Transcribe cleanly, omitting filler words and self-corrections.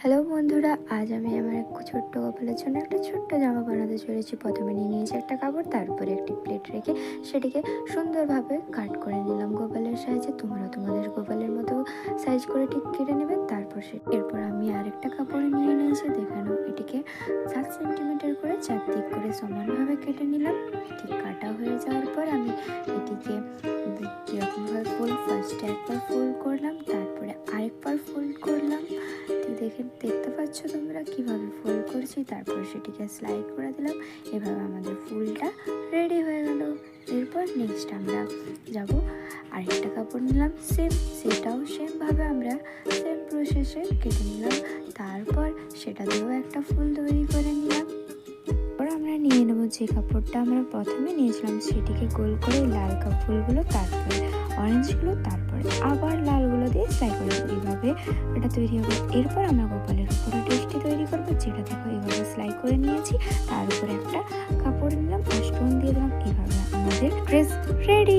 Hello বন্ধুরা, আজ আমি আমার এক ছোট্ট গোপালের জন্য একটা ছোট্ট জামা বানাতে চলেছি। প্রথমে নিয়ে নিয়েছি একটা কাপড়, তারপরে একটি প্লেট রেখে সেটিকে সুন্দরভাবে কাট করে নিলাম গোপালের সাইজে। তোমরা তোমাদের গোপালের মতো সাইজ করে ঠিক কেটে নেবে। এরপর আমি আরেকটা কাপড় নিয়ে নিয়েছি, দেখানো এটিকে 7 সেন্টিমিটার করে চারদিক করে সমানভাবে কেটে নিলাম। ঠিক কাটা হয়ে যাওয়ার পর আমি এটিকে কীরকমভাবে ফার্স্টে একবার ফোল্ড করলাম, তারপরে আরেকবার ফোল্ড করলাম। দেখতে পাচ্ছ তোমরা কিভাবে ফোল্ড করছি। তারপর সেটিকে স্লাইড করে দিলাম। এভাবে আমাদের ফুলটা রেডি হয়ে গেল। এরপর নেক্সট আমরা যাব আরেকটা কাপড় নিলাম, সেটাও সেমভাবে আমরা সেম প্রসেসে কেটে নিলাম। তারপর সেটা দিয়েও একটা ফুল তৈরি করে নিলাম। আমরা নিয়ে নেবো যে কাপড়টা আমরা প্রথমে নিয়েছিলাম, সেটিকে গোল করে লাল ফুলগুলো, তারপরে অরেঞ্জগুলো, তারপরে আবার লালগুলো দিয়ে সেলাই করে এইভাবে এটা তৈরি হবে। এরপর আমরা গোপালের উপরে ড্রেসটি তৈরি করবো, যেটা দেখো এইভাবে সেলাই করে নিয়েছি। তার উপরে একটা কাপড় নিলাম আর স্টোন দিয়ে দিলাম। এইভাবে আমাদের ড্রেস রেডি।